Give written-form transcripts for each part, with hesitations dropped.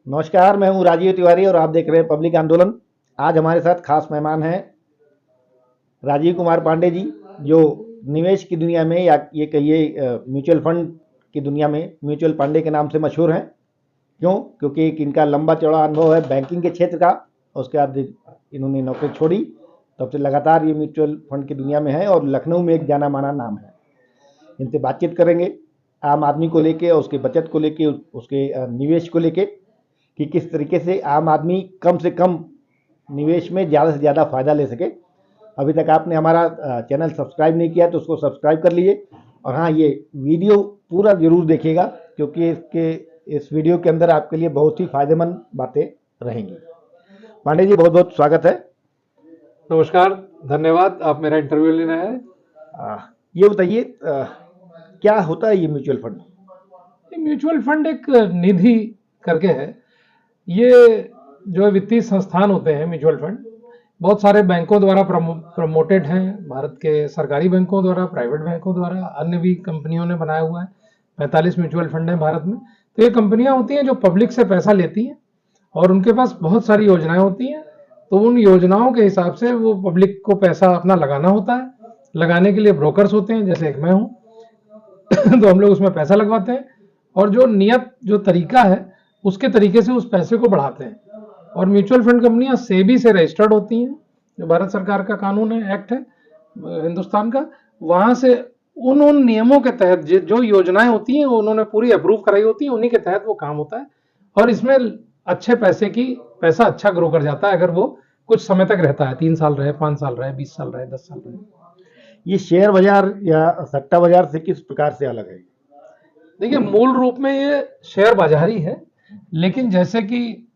नमस्कार, मैं हूँ राजीव तिवारी और आप देख रहे हैं पब्लिक आंदोलन। आज हमारे साथ खास मेहमान हैं राजीव कुमार पांडे जी, जो निवेश की दुनिया में या ये कहिए म्यूचुअल फंड की दुनिया में म्यूचुअल पांडे के नाम से मशहूर हैं। क्यों? क्योंकि एक इनका लंबा चौड़ा अनुभव है बैंकिंग के क्षेत्र का। उसके बाद इन्होंने नौकरी छोड़ी, तब से लगातार ये म्यूचुअल फंड की दुनिया में है और लखनऊ में एक जाना माना नाम है। इनसे बातचीत करेंगे आम आदमी को लेके, उसके बचत को लेके, उसके निवेश को लेके, कि किस तरीके से आम आदमी कम से कम निवेश में ज़्यादा से ज़्यादा फ़ायदा ले सके। अभी तक आपने हमारा चैनल सब्सक्राइब नहीं किया तो उसको सब्सक्राइब कर लीजिए। और हाँ, ये वीडियो पूरा ज़रूर देखिएगा, क्योंकि इस वीडियो के अंदर आपके लिए बहुत ही फ़ायदेमंद बातें रहेंगी। पांडे जी, बहुत बहुत स्वागत है। नमस्कार, धन्यवाद, आप मेरा इंटरव्यू लेना है। ये बताइए, क्या होता है ये म्यूचुअल फंड? म्यूचुअल फंड एक निधि करके है। ये जो वित्तीय संस्थान होते हैं म्यूचुअल फंड, बहुत सारे बैंकों द्वारा प्रमोटेड हैं। भारत के सरकारी बैंकों द्वारा, प्राइवेट बैंकों द्वारा, अन्य भी कंपनियों ने बनाया हुआ है। 45 म्यूचुअल फंड हैं भारत में। तो ये कंपनियां होती हैं जो पब्लिक से पैसा लेती हैं और उनके पास बहुत सारी योजनाएं होती हैं। तो उन योजनाओं के हिसाब से वो पब्लिक को पैसा अपना लगाना होता है। लगाने के लिए ब्रोकर्स होते हैं, जैसे एक मैं हूं। तो हम लोग उसमें पैसा लगवाते हैं और जो तरीका है उसके तरीके से उस पैसे को बढ़ाते हैं। और म्यूचुअल फंड कंपनियां सेबी से रजिस्टर्ड होती हैं, जो भारत सरकार का कानून है, एक्ट है हिंदुस्तान का। वहां से उन नियमों के तहत जो योजनाएं होती हैं उन्होंने पूरी अप्रूव कराई होती है, उन्हीं के तहत वो काम होता है। और इसमें अच्छे पैसा अच्छा ग्रो कर जाता है अगर वो कुछ समय तक रहता है। 3 साल रहे, 5 साल रहे, 20 साल रहे, 10 साल रहे। ये शेयर बाजार या सट्टा बाजार से किस प्रकार से अलग है? देखिए, मूल रूप में ये शेयर बाजार ही है, लेकिन जैसे कि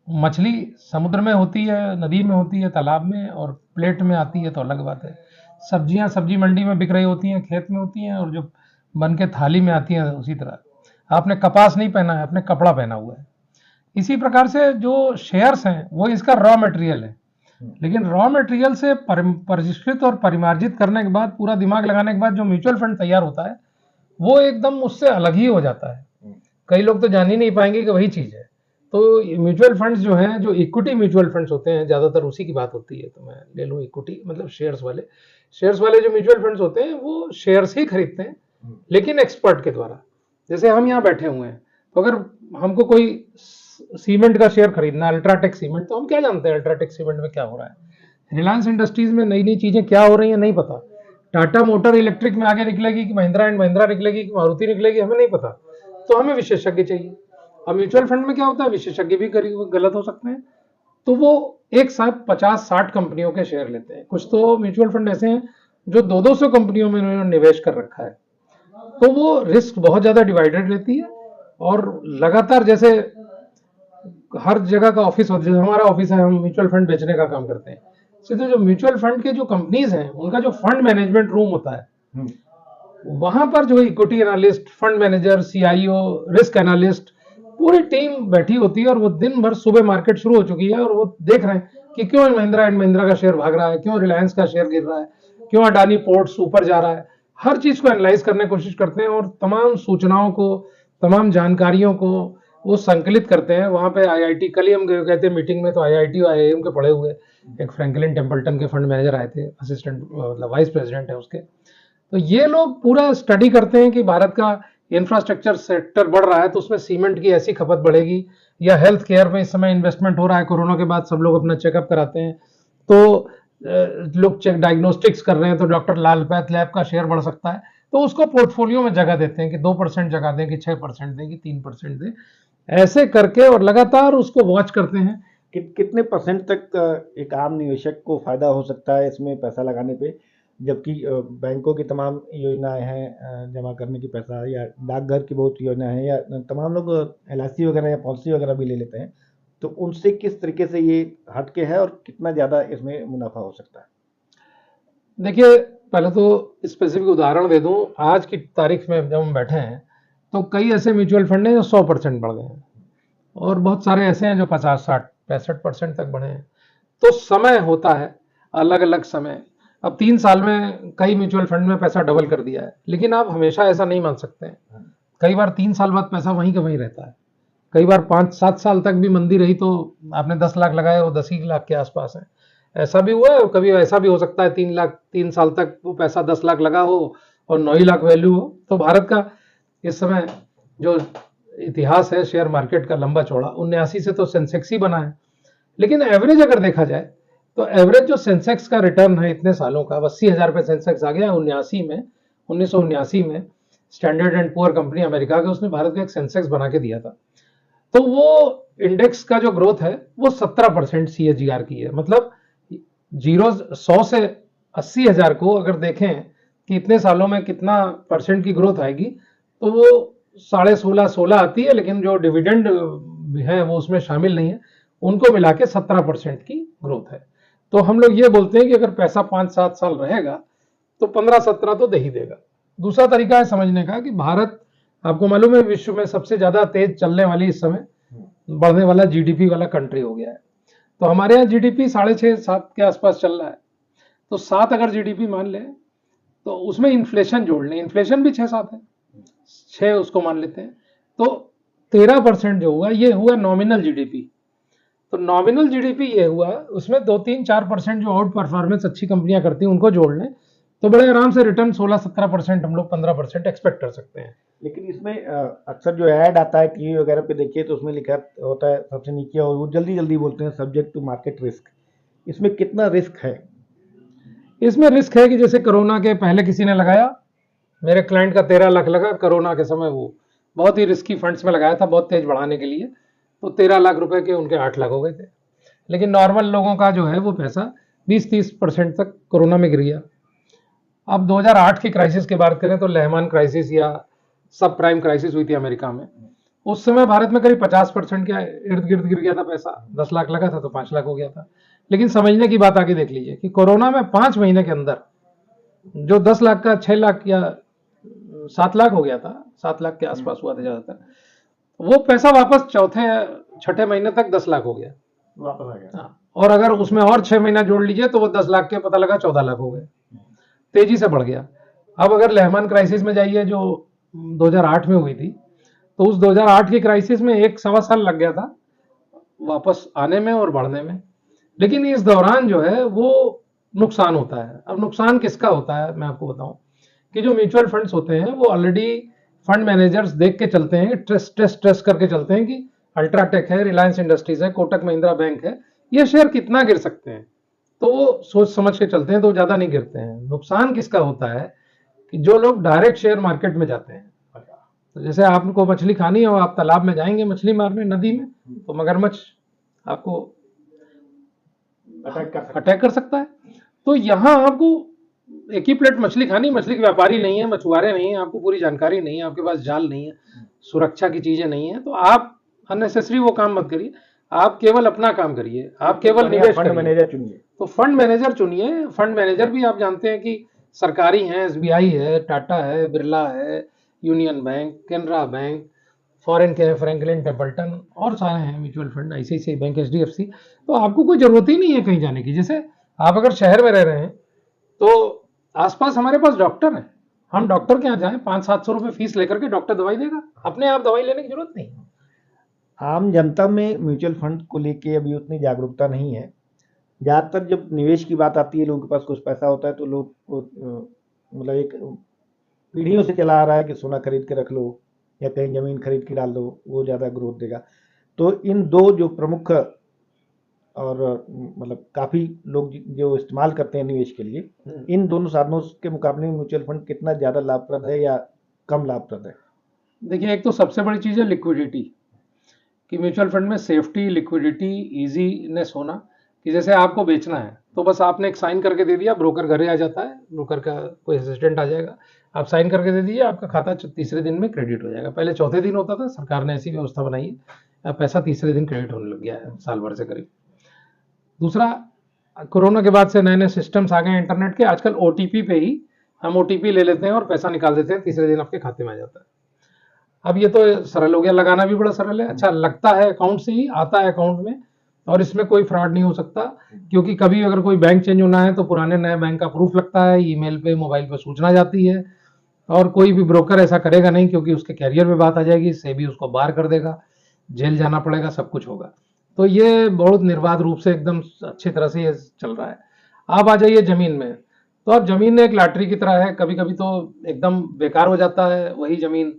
मछली समुद्र में होती है, नदी में होती है, तालाब में, और प्लेट में आती है तो अलग बात है। सब्जियां सब्जी मंडी में बिक रही होती हैं, खेत में होती हैं, और जो बन के थाली में आती हैं उसी तरह। आपने कपास नहीं पहना है, आपने कपड़ा पहना हुआ है। इसी प्रकार से जो शेयर्स हैं वो इसका रॉ मटेरियल है। लेकिन रॉ मटेरियल से परिष्कृत और परिमार्जित करने के बाद, पूरा दिमाग लगाने के बाद जो म्यूचुअल फंड तैयार होता है वो एकदम उससे अलग ही हो जाता है। कई लोग तो जान ही नहीं पाएंगे कि वही चीज है। तो म्यूचुअल फंड्स जो हैं, जो इक्विटी म्यूचुअल फंड्स होते हैं, ज्यादातर उसी की बात होती है। तो मैं ले लूँ इक्विटी, मतलब शेयर्स वाले जो म्यूचुअल फंड्स होते हैं वो शेयर्स ही खरीदते हैं, लेकिन एक्सपर्ट के द्वारा। जैसे हम यहाँ बैठे हुए हैं, तो अगर हमको कोई सीमेंट का शेयर खरीदना है, अल्ट्राटेक सीमेंट, तो हम क्या जानते हैं अल्ट्राटेक सीमेंट में क्या हो रहा है। रिलायंस इंडस्ट्रीज में नई नई चीजें क्या हो रही है नहीं पता। टाटा मोटर इलेक्ट्रिक में आगे निकलेगी कि महिंद्रा एंड महिंद्रा निकलेगी कि मारुति निकलेगी, हमें नहीं पता। तो हमें विशेषज्ञ चाहिए। अब म्यूचुअल फंड में क्या होता है, विशेषज्ञ भी गलत हो सकते हैं। तो वो एक साथ 50-60 कंपनियों के शेयर लेते हैं। कुछ तो म्यूचुअल फंड ऐसे हैं जो 200 कंपनियों में उन्होंने निवेश कर रखा है। तो वो रिस्क बहुत ज्यादा डिवाइडेड रहती है। और लगातार, जैसे हर जगह का ऑफिस होता है, जैसे हमारा ऑफिस है, हम म्यूचुअल फंड बेचने का काम करते हैं। सीधे जो म्यूचुअल फंड के जो कंपनीज हैं उनका जो फंड मैनेजमेंट रूम होता है, वहां पर जो equity analyst, fund manager, CIO, risk analyst, पूरी टीम बैठी होती है। और वो दिन भर, सुबह मार्केट शुरू हो चुकी है और वो देख रहे हैं कि क्यों महिंद्रा एंड महिंद्रा का शेयर भाग रहा है, क्यों रिलायंस का शेयर गिर रहा है, क्यों अडानी पोर्ट्स ऊपर जा रहा है। हर चीज को एनालाइज करने की कोशिश करते हैं और तमाम सूचनाओं को, तमाम जानकारियों को वो संकलित करते हैं। वहां पे आईआईटी, कल ही हम कहते हैं मीटिंग में, तो आईआईटी और आईआईएम के पढ़े हुए एक फ्रैंकलिन टेम्पल्टन के फंड मैनेजर आए थे, असिस्टेंट, मतलब वाइस प्रेसिडेंट है उसके। तो ये लोग पूरा स्टडी करते हैं कि भारत का इंफ्रास्ट्रक्चर सेक्टर बढ़ रहा है तो उसमें सीमेंट की ऐसी खपत बढ़ेगी, या हेल्थ केयर में इस समय इन्वेस्टमेंट हो रहा है, कोरोना के बाद सब लोग अपना चेकअप कराते हैं, तो लोग चेक डायग्नोस्टिक्स कर रहे हैं, तो डॉक्टर लाल पैथ लैब का शेयर बढ़ सकता है। तो उसको पोर्टफोलियो में जगह देते हैं कि 2% जगह दें, कि 6% दें, कि 3% दें, ऐसे करके, और लगातार उसको वॉच करते हैं। कितने परसेंट तक एक आम निवेशक को फायदा हो सकता है इसमें पैसा लगाने पे, जबकि बैंकों की तमाम योजनाएं हैं जमा करने की पैसा, या डाकघर की बहुत योजनाएं हैं, या तमाम लोग एलआईसी वगैरह या पॉलिसी वगैरह भी ले लेते हैं, तो उनसे किस तरीके से ये हटके है और कितना ज़्यादा इसमें मुनाफा हो सकता है? देखिए, पहले तो स्पेसिफिक उदाहरण दे दूं। आज की तारीख में जब हम बैठे हैं तो कई ऐसे म्यूचुअल फंड हैं जो 100% बढ़ गए हैं, और बहुत सारे ऐसे हैं जो 50, 60, 65% तक बढ़े हैं। तो समय होता है, अलग अलग समय। अब 3 साल में कई म्यूचुअल फंड में पैसा डबल कर दिया है, लेकिन आप हमेशा ऐसा नहीं मान सकते हैं। कई बार 3 साल बाद पैसा वहीं का वहीं रहता है। कई बार 5-7 साल तक भी मंदी रही तो आपने 10 लाख लगाए, वो 10 ही लाख के आसपास है। ऐसा भी हुआ है, और कभी ऐसा भी हो सकता है 3 साल तक वो पैसा 10 लाख लगा हो और 9 ही लाख वैल्यू हो। तो भारत का इस समय जो इतिहास है शेयर मार्केट का लंबा चौड़ा, 79 से तो सेंसेक्स ही बना है। लेकिन एवरेज अगर देखा जाए तो एवरेज जो सेंसेक्स का रिटर्न है इतने सालों का, 80,000 पे सेंसेक्स आ गया 1979 में standard and poor company America का, उसने भारत का एक सेंसेक्स बना के दिया था। तो वो इंडेक्स का जो ग्रोथ है वो 17% CAGR की है। मतलब 100 से 80,000 को अगर देखें कि इतने सालों में कितना परसेंट की ग्रोथ आएगी, तो वो 16.5-16 आती है, लेकिन जो डिविडेंड है वो उसमें शामिल नहीं है, उनको मिला के 17% की ग्रोथ है। तो हम लोग ये बोलते हैं कि अगर पैसा 5-7 साल रहेगा तो 15-17 तो दे ही देगा। दूसरा तरीका है समझने का कि भारत, आपको मालूम है, विश्व में सबसे ज्यादा तेज चलने वाली, इस समय बढ़ने वाला GDP वाला कंट्री हो गया है। तो हमारे यहाँ GDP 6.5-7 के आसपास चल रहा है। तो 7 अगर GDP मान ले तो उसमें इन्फ्लेशन जोड़ लें, इन्फ्लेशन भी 6-7 है, 6 उसको मान लेते हैं, तो 13% जो हुआ ये हुआ नॉमिनल GDP। तो नॉमिनल GDP ये हुआ, उसमें 2-3-4% जो आउट परफॉर्मेंस अच्छी कंपनियां करती हैं उनको जोड़ लें तो बड़े आराम से रिटर्न 16-17%, हम लोग 15% एक्सपेक्ट कर सकते हैं। लेकिन इसमें अक्सर जो ऐड आता है टीवी वगैरह पे देखिए तो उसमें लिखा होता है सबसे नीचे, और वो जल्दी जल्दी बोलते हैं सब्जेक्ट टू मार्केट रिस्क। इसमें कितना रिस्क है? इसमें रिस्क है कि जैसे कोरोना के पहले किसी ने लगाया, मेरे क्लाइंट का 13 लाख लगा कोरोना के समय, वो बहुत ही रिस्की फंड्स में लगाया था बहुत तेज बढ़ाने के लिए, तो 13 लाख रुपए के उनके 8 लाख हो गए थे। लेकिन नॉर्मल लोगों का जो है वो पैसा 20-30% तक कोरोना में गिर गया। अब 2008 की क्राइसिस की बात करें तो लहमान क्राइसिस या सब प्राइम क्राइसिस हुई थी अमेरिका में, उस समय भारत में करीब 50% के इर्द गिर्द गिर गया था पैसा। 10 लाख लगा था तो 5 लाख हो गया था। लेकिन समझने की बात आगे देख लीजिए कि कोरोना में 5 महीने के अंदर जो 10 लाख का 6 लाख या 7 लाख हो गया था, 7 लाख के आसपास हुआ था ज्यादातर, वो पैसा वापस छठे महीने तक 10 लाख हो गया, वापस आ गया। हाँ, और अगर उसमें और 6 महीना जोड़ लीजिए तो वो 10 लाख के पता लगा 14 लाख हो गए, तेजी से बढ़ गया। अब अगर लहमान क्राइसिस में जाइए जो 2008 में हुई थी, तो उस 2008 की क्राइसिस में 1-1.25 साल लग गया था वापस आने में और बढ़ने में। लेकिन इस दौरान जो है वो नुकसान होता है। अब नुकसान किसका होता है मैं आपको बताऊं कि जो म्यूचुअल फंड्स होते हैं वो ऑलरेडी फंड मैनेजर्स देख के चलते हैं, ट्रेस करके चलते हैं कि अल्ट्राटेक है, रिलायंस इंडस्ट्रीज है, कोटक महिंद्रा बैंक है, ये शेयर कितना गिर सकते हैं, तो वो सोच समझ के चलते हैं, तो ज्यादा नहीं गिरते हैं। नुकसान किसका होता है कि जो लोग डायरेक्ट शेयर मार्केट में जाते हैं, तो जैसे आपको मछली खानी हो, आप तालाब में जाएंगे मछली मारने नदी में, तो मगरमच्छ आपको अटैक कर सकता है। तो यहाँ आपको एक ही प्लेट मछली खानी, मछली के व्यापारी नहीं है, मछुआरे नहीं है, आपको पूरी जानकारी नहीं है, आपके पास जाल नहीं है, सुरक्षा की चीजें नहीं है, तो आप अननेसेसरी वो काम मत करिए, आप केवल अपना काम करिए, आप केवल निवेश फंड मैनेजर चुनिए। तो फंड मैनेजर चुनिए। फंड मैनेजर भी आप जानते हैं कि सरकारी हैं, SBI है, टाटा है, बिरला है, union bank, Canara bank, foreign के फ्रैंकलिन टेम्पल्टन और सारे हैं mutual fund, ICICI bank, HDFC। तो आपको कोई जरूरत ही नहीं है कहीं जाने की। जैसे आप अगर शहर में रह रहे हैं तो आसपास हमारे पास डॉक्टर है, हम डॉक्टर के यहाँ जाएं, 500-700 रुपए फीस लेकर के डॉक्टर दवाई देगा, अपने आप दवाई लेने की जरूरत नहीं। आम जनता में म्यूचुअल फंड को लेके अभी उतनी जागरूकता नहीं है। ज़्यादातर जब निवेश की बात आती है, लोगों के पास कुछ पैसा होता है तो लोग को मतलब एक पीढ़ियों से चला आ रहा है कि सोना खरीद के रख लो या कहीं ज़मीन खरीद के डाल दो, वो ज़्यादा ग्रोथ देगा। तो इन दो जो प्रमुख और मतलब काफ़ी लोग जो इस्तेमाल करते हैं निवेश के लिए, इन दोनों साधनों के मुकाबले में म्यूचुअल फंड कितना ज़्यादा लाभप्रद है या कम लाभप्रद है? देखिए, एक तो सबसे बड़ी चीज़ है लिक्विडिटी, कि म्यूचुअल फंड में सेफ्टी, लिक्विडिटी, इजीनेस होना, कि जैसे आपको बेचना है तो बस आपने एक साइन करके दे दिया, ब्रोकर घरे आ जाता है, ब्रोकर का कोई असिस्टेंट आ जाएगा, आप साइन करके दे दीजिए, आपका खाता तीसरे दिन में क्रेडिट हो जाएगा। पहले चौथे दिन होता था, सरकार ने ऐसी व्यवस्था बनाई है, अब पैसा तीसरे दिन क्रेडिट होने लग गया है, साल भर से करीब। दूसरा, कोरोना के बाद से नए नए सिस्टम्स आ गए हैं इंटरनेट के, आजकल OTP पे ही हम OTP ले लेते हैं और पैसा निकाल देते हैं, तीसरे दिन आपके खाते में आ जाता है। अब ये तो सरल हो गया, लगाना भी बड़ा सरल है, अच्छा लगता है, अकाउंट से ही आता है अकाउंट में, और इसमें कोई फ्रॉड नहीं हो सकता, क्योंकि कभी अगर कोई बैंक चेंज होना है तो पुराने नए बैंक का प्रूफ लगता है, ईमेल पे, मोबाइल पे सूचना जाती है, और कोई भी ब्रोकर ऐसा करेगा नहीं, क्योंकि उसके कैरियर में बात आ जाएगी, सेबी उसको बार कर देगा। जेल जाना पड़ेगा, सब कुछ होगा। तो ये बहुत निर्बाध रूप से एकदम अच्छी तरह से ये चल रहा है। आप आ जाइए जमीन में, तो अब जमीन एक लॉटरी की तरह है, कभी कभी तो एकदम बेकार हो जाता है वही जमीन,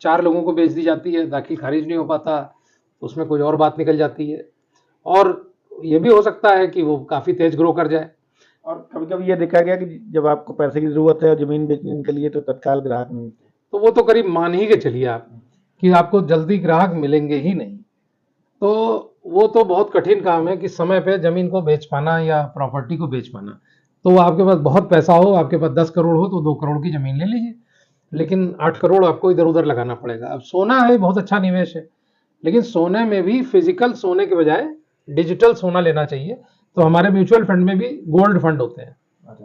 4 लोगों को बेच दी जाती है, दाखिल खारिज नहीं हो पाता, उसमें कोई और बात निकल जाती है, और ये भी हो सकता है कि वो काफी तेज ग्रो कर जाए। और कभी कभी ये देखा गया कि जब आपको पैसे की जरूरत है और जमीन बेचने के लिए, तो तत्काल ग्राहक नहीं मिलते। तो वो तो करीब मान ही के चलिए आप कि आपको जल्दी ग्राहक मिलेंगे ही नहीं। तो वो तो बहुत कठिन काम है कि समय पे जमीन को बेच पाना या प्रॉपर्टी को बेच पाना। तो वो आपके पास बहुत पैसा हो, आपके पास 10 करोड़ हो तो 2 करोड़ की जमीन ले लीजिए, लेकिन 8 करोड़ आपको इधर उधर लगाना पड़ेगा। अब सोना है, बहुत अच्छा निवेश है, लेकिन सोने में भी फिजिकल सोने के बजाय डिजिटल सोना लेना चाहिए। तो हमारे म्यूचुअल फंड में भी गोल्ड फंड होते हैं,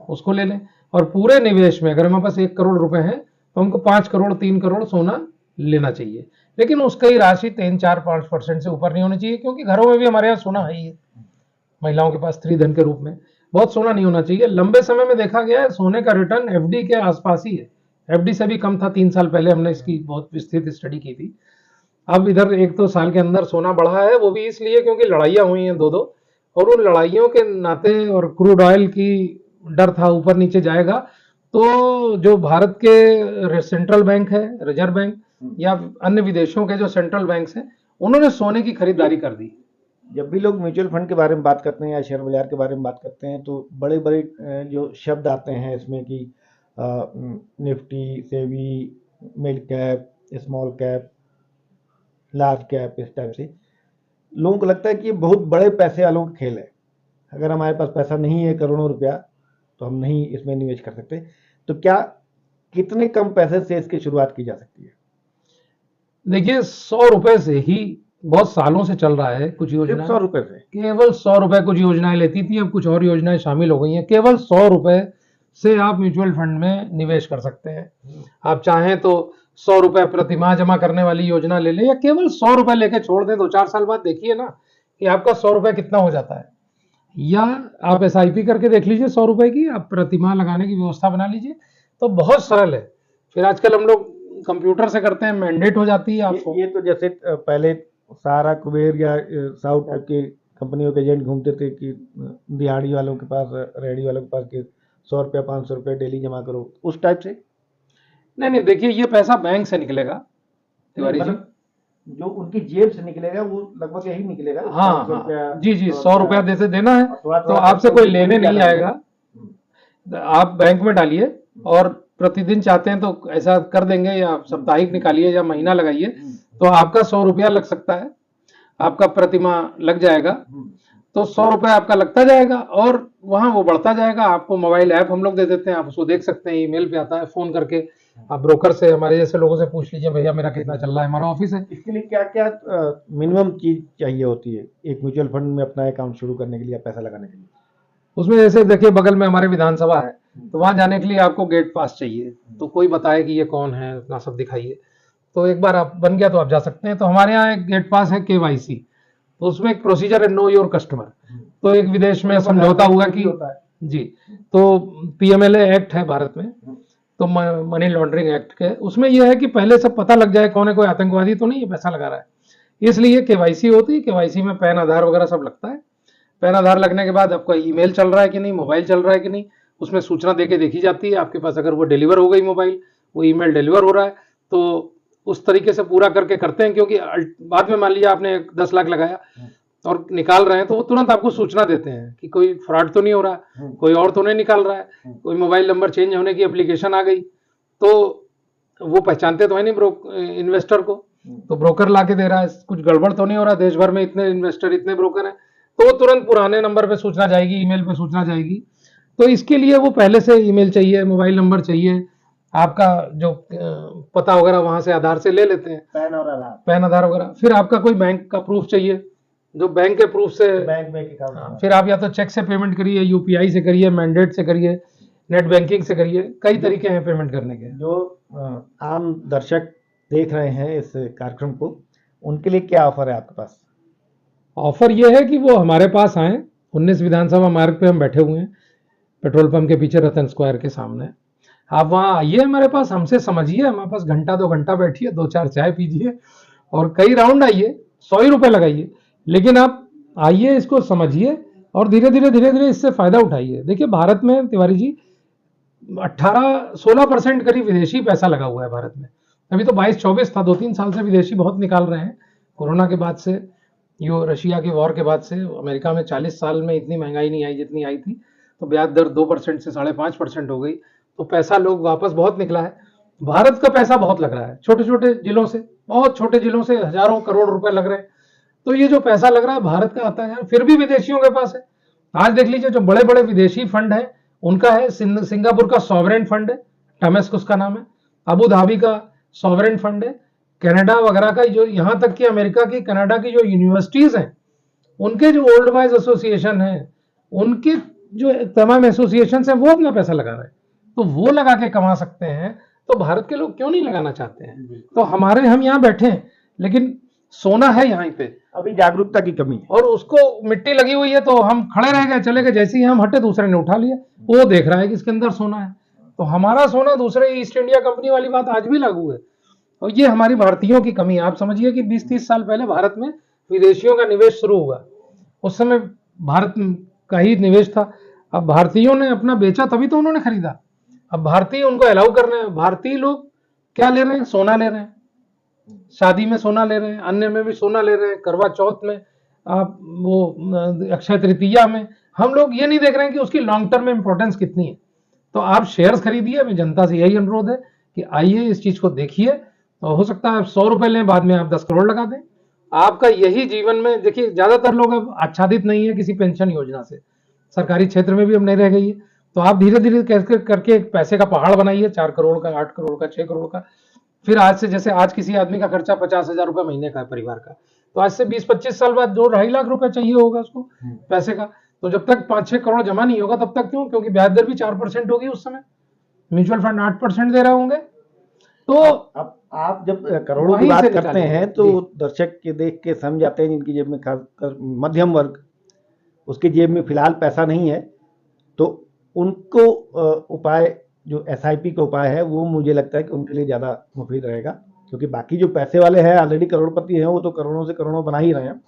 उसको ले लें। और पूरे निवेश में अगर हमारे पास 1 करोड़ रुपए हैं तो हमको 5 करोड़ 3 करोड़ सोना लेना चाहिए, लेकिन उसका ही राशि 3-4-5% से ऊपर नहीं होनी चाहिए, क्योंकि घरों में भी हमारे यहाँ सोना है ही है, महिलाओं के पास स्त्री धन के रूप में बहुत सोना नहीं होना चाहिए। लंबे समय में देखा गया है सोने का रिटर्न एफडी के आसपास ही है, एफडी से भी कम था। 3 साल पहले हमने इसकी बहुत विस्तृत स्टडी की थी। अब इधर 1-2 साल के अंदर सोना बढ़ा है, वो भी इसलिए क्योंकि लड़ाइयां हुई हैं 2-2, और उन लड़ाइयों के नाते और क्रूड ऑयल की डर था ऊपर नीचे जाएगा, तो जो भारत के सेंट्रल बैंक है, रिजर्व बैंक या अन्य विदेशों के जो सेंट्रल बैंक्स हैं, उन्होंने सोने की खरीदारी कर दी। जब भी लोग म्यूचुअल फंड के बारे में बात करते हैं या शेयर बाजार के बारे में बात करते हैं, तो बड़े बड़े जो शब्द आते हैं इसमें कि Nifty, SEBI, mid cap, small cap, large cap, इस टाइप से लोगों को लगता है कि ये बहुत बड़े पैसे वालों का खेल है। अगर हमारे पास पैसा नहीं है करोड़ों रुपया, तो हम नहीं इसमें निवेश कर सकते। तो क्या कितने कम पैसे से इसकी शुरुआत की जा सकती है? देखिए 100 रुपए से ही बहुत सालों से चल रहा है कुछ सिर्फ योजना, 100 रुपए से? केवल 100 रुपए कुछ योजनाएं लेती थी, अब कुछ और योजनाएं शामिल हो गई हैं। केवल 100 रुपए से आप म्यूचुअल फंड में निवेश कर सकते हैं। आप चाहें तो 100 रुपए प्रतिमाह जमा करने वाली योजना ले लें, या केवल 100 रुपए लेके छोड़ दें, 2-4 साल बाद देखिए ना कि आपका 100 रुपए कितना हो जाता है। या आप SIP करके देख लीजिए, 100 रुपए की आप प्रतिमाह लगाने की व्यवस्था बना लीजिए, तो बहुत सरल है। फिर आजकल हम लोग कंप्यूटर से करते हैं, मैंडेट हो जाती है आपको। ये तो जैसे पहले सारा कुबेर या साउथ टाइप के कंपनियों के एजेंट घूमते थे कि दिहाड़ी वालों के पास, रेहड़ी वालों के पास कि 100 रुपया 500 रुपये डेली जमा करो, उस टाइप से? नहीं, देखिए ये पैसा बैंक से निकलेगा तिवारी जी, जो उनकी जेब से निकलेगा वो लगभग यही निकलेगा। हाँ 500 रुपया, जी 100 रुपया जैसे देना है, थोड़ा तो आपसे कोई लेने नहीं आएगा, आप बैंक में डालिए, और प्रतिदिन चाहते हैं तो ऐसा कर देंगे, या साप्ताहिक निकालिए या महीना लगाइए, तो आपका 100 रुपया लग सकता है, आपका प्रतिमाह लग जाएगा। तो 100 रुपया आपका लगता जाएगा और वहां वो बढ़ता जाएगा। आपको मोबाइल ऐप हम लोग दे देते हैं, आप उसको देख सकते हैं, ईमेल पे आता है, फोन करके आप ब्रोकर से, हमारे जैसे लोगों से पूछ लीजिए, भैया मेरा कितना चल रहा है, हमारा ऑफिस है। इसके लिए क्या क्या मिनिमम चीज चाहिए होती है एक म्यूचुअल फंड में अपना अकाउंट शुरू करने के लिए या पैसा लगाने के लिए? उसमें जैसे देखिए बगल में हमारे विधानसभा है, तो वहां जाने के लिए आपको गेट पास चाहिए, तो कोई बताए कि ये कौन है, अपना सब दिखाइए, तो एक बार आप बन गया तो आप जा सकते हैं। तो हमारे यहाँ एक गेट पास है KYC, तो उसमें एक प्रोसीजर है नो योर कस्टमर। तो एक विदेश में समझौता हुआ कि जी, तो PMLA एक्ट है भारत में, तो मनी लॉन्ड्रिंग एक्ट के, उसमें यह है कि पहले सब पता लग जाए कौन है, कोई आतंकवादी तो नहीं है पैसा लगा रहा है, इसलिए KYC होती है। KYC में पैन आधार वगैरह सब लगता है। पैन आधार लगने के बाद आपका ईमेल चल रहा है कि नहीं, मोबाइल चल रहा है कि नहीं, उसमें सूचना देके देखी जाती है आपके पास। अगर वो डिलीवर हो गई मोबाइल, वो ईमेल डिलीवर हो रहा है, तो उस तरीके से पूरा करके करते हैं, क्योंकि बाद में मान लिया आपने 10 लाख लगाया और निकाल रहे हैं, तो वो तुरंत आपको सूचना देते हैं कि कोई फ्रॉड तो नहीं हो रहा है, कोई और तो नहीं निकाल रहा है, कोई मोबाइल नंबर चेंज होने की एप्लीकेशन आ गई, तो वो पहचानते तो है नहीं इन्वेस्टर को, तो ब्रोकर ला के दे रहा है, कुछ गड़बड़ तो नहीं हो रहा, देश भर में इतने इन्वेस्टर, इतने ब्रोकर हैं, तो वो तुरंत पुराने नंबर पे सूचना जाएगी, ईमेल पे सूचना जाएगी। तो इसके लिए वो पहले से ईमेल चाहिए, मोबाइल नंबर चाहिए, आपका जो पता वगैरह वहां से आधार से ले लेते हैं, पैन आधार वगैरह। फिर आपका कोई बैंक का प्रूफ चाहिए, जो बैंक के प्रूफ से बैंक अकाउंट, फिर आप या तो चेक से पेमेंट करिए, UPI से करिए, मैंडेट से करिए, नेट बैंकिंग से करिए, कई तरीके हैं पेमेंट करने के। जो आम दर्शक देख रहे हैं इस कार्यक्रम को, उनके लिए क्या ऑफर है आपके पास? ऑफर यह है कि वो हमारे पास आए, 19 विधानसभा मार्ग पे हम बैठे हुए हैं, पेट्रोल पंप के पीछे रतन स्क्वायर के सामने। आप वहाँ आइए हमारे पास, हमसे समझिए, हमारे पास घंटा 2 घंटा बैठिए, 2-4 चाय पीजिए और कई राउंड आइए, 100 ही रुपए लगाइए, लेकिन आप आइए, इसको समझिए और धीरे धीरे इससे फायदा उठाइए। देखिए भारत में तिवारी जी 18-16% करीब विदेशी पैसा लगा हुआ है भारत में। अभी तो 22-24 था, 2-3 साल से विदेशी बहुत निकाल रहे हैं। कोरोना के बाद से, यो रशिया के वॉर के बाद से अमेरिका में 40 साल में इतनी महंगाई नहीं आई जितनी आई थी, तो ब्याज दर 2% से 5.5% हो गई, तो पैसा लोग वापस बहुत निकला है। भारत का पैसा बहुत लग रहा है, छोटे छोटे जिलों से, बहुत छोटे जिलों से हजारों करोड़ रुपए लग रहे हैं। तो ये जो पैसा लग रहा है भारत का आता है, फिर भी विदेशियों के पास है। आज देख लीजिए जो बड़े बड़े विदेशी फंड है उनका है, सिंगापुर का सॉवरेन फंड है, टमेस्क उसका नाम है, अबू धाबी का सॉवरेन फंड है, कनाडा वगैरह का, जो यहां तक कि अमेरिका की, कनाडा की जो यूनिवर्सिटीज हैं उनके जो ओल्ड बॉयज एसोसिएशन है, उनके जो तमाम एसोसिएशन है, वो अपना पैसा लगा रहे हैं। तो वो लगा के कमा सकते हैं, तो भारत के लोग क्यों नहीं लगाना चाहते हैं? तो हमारे, हम यहाँ बैठे हैं लेकिन सोना है यहाँ पे, अभी जागरूकता की कमी है। और उसको मिट्टी लगी हुई है, तो हम खड़े रह गए, चले गए, जैसे ही हम हटे दूसरे ने उठा लिया। वो देख रहा है कि इसके अंदर सोना है, तो हमारा सोना दूसरे ईस्ट इंडिया कंपनी वाली बात आज भी लागू है। और ये हमारी भारतीयों की कमी है। आप समझिए कि 20-30 साल पहले भारत में विदेशियों का निवेश शुरू हुआ, उस समय भारत का ही निवेश था। अब भारतीयों ने अपना बेचा तभी तो उन्होंने खरीदा। अब भारतीय उनको अलाउ कर रहे हैं। भारतीय लोग क्या ले रहे हैं? सोना ले रहे हैं, शादी में सोना ले रहे हैं, अन्य में भी सोना ले रहे हैं, करवा चौथ में, आप वो अक्षय तृतीया में। हम लोग ये नहीं देख रहे हैं कि उसकी लॉन्ग टर्म में इंपॉर्टेंस कितनी है। तो आप शेयर्स खरीदिए। मैं जनता से यही अनुरोध है कि आइए, इस चीज को देखिए। तो हो सकता है आप 100 रुपए लें, बाद में आप 10 करोड़ लगा दें। आपका यही जीवन में, देखिए ज्यादातर लोग अब आच्छादित नहीं है किसी पेंशन योजना से, सरकारी क्षेत्र में भी अब नहीं रह गई है। तो आप धीरे धीरे करके एक पैसे का पहाड़ बनाइए, 4 करोड़ का, 8 करोड़ का, 6 करोड़ का। फिर आज से, जैसे आज किसी आदमी का खर्चा 50,000 रुपए महीने का है परिवार का, तो आज से 20-25 साल बाद 2-2.5 लाख रुपए चाहिए होगा उसको पैसे का। तो जब तक 5-6 करोड़ जमा नहीं होगा तब तक क्यों? क्योंकि ब्याज दर भी 4% होगी उस समय, म्यूचुअल फंड 8% दे रहे होंगे। तो अब आप जब करोड़ों की बात करते हैं तो दर्शक के देख के समझ जाते हैं जिनकी जेब में, खासकर मध्यम वर्ग, उसकी जेब में फिलहाल पैसा नहीं है, तो उनको उपाय जो SIP का उपाय है वो मुझे लगता है कि उनके लिए ज़्यादा मुफीद रहेगा। क्योंकि बाकी जो पैसे वाले हैं, ऑलरेडी करोड़पति हैं, वो तो करोड़ों से करोड़ों बना ही रहे हैं।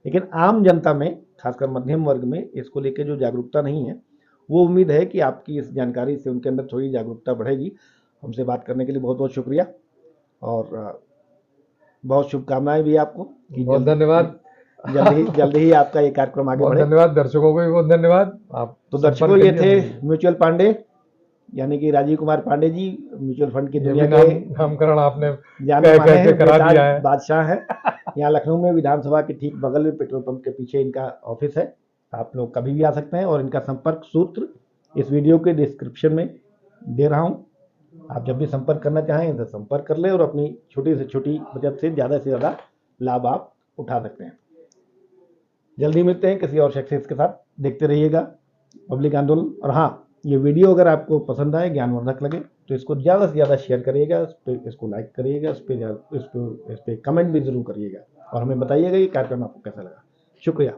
लेकिन आम जनता में, खासकर मध्यम वर्ग में, इसको लेकर जो जागरूकता नहीं है, वो उम्मीद है कि आपकी इस जानकारी से उनके अंदर थोड़ी जागरूकता बढ़ेगी। हमसे बात करने के लिए बहुत बहुत शुक्रिया और बहुत शुभकामनाएं भी आपको। बहुत धन्यवाद। जल्दी ही आपका ये कार्यक्रम आगे बढ़े। धन्यवाद। दर्शकों को भी बहुत धन्यवाद। आप तो दर्शकों, ये थे म्यूचुअल पांडे, यानी कि राजीव कुमार पांडे जी, म्यूचुअल फंड की दुनिया के नामकरण आपने जाने माने बादशाह है। यहाँ लखनऊ में विधानसभा के ठीक बगल में पेट्रोल पंप के पीछे इनका ऑफिस है। आप लोग कभी भी आ सकते हैं और इनका संपर्क सूत्र इस वीडियो के डिस्क्रिप्शन में दे रहा हूँ। आप जब भी संपर्क करना चाहें तो संपर्क कर लें और अपनी छोटी से छोटी बचत से ज़्यादा लाभ आप उठा सकते हैं। जल्दी मिलते हैं किसी और शख्सियत के साथ। देखते रहिएगा पब्लिक आंदोलन। और हाँ, ये वीडियो अगर आपको पसंद आए, ज्ञानवर्धक लगे, तो इसको ज़्यादा से ज़्यादा शेयर करिएगा, इसको लाइक करिएगा, इस पर कमेंट भी ज़रूर करिएगा और हमें बताइएगा ये कार्यक्रम आपको कैसा लगा। शुक्रिया।